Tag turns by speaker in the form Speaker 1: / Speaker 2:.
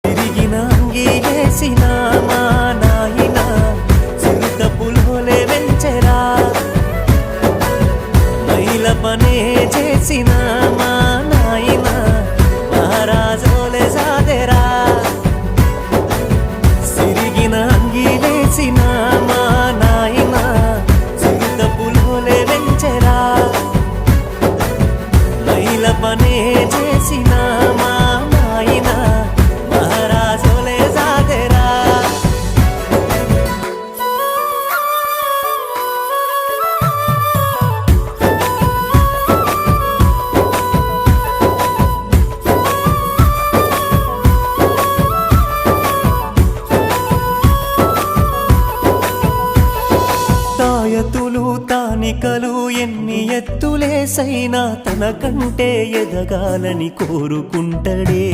Speaker 1: సిరిగిన అంగీలేసిన మా నాయన చిరుత పులోలే వెంచెరా మైల పనే చేసిన మా నాయన మహారాజోలే సాదెరా సిరిగిన అంగీలేసిన మా నాయన చిరుత పులోలే వెంచెరా మైల పనే చేసిన మా నాయన మహారాజోలే సాదెరా తాయతులు తానికలు ఎన్ని ఎత్తులేసైనా తనకంటే ఎదగాలని కోరుకుంటడే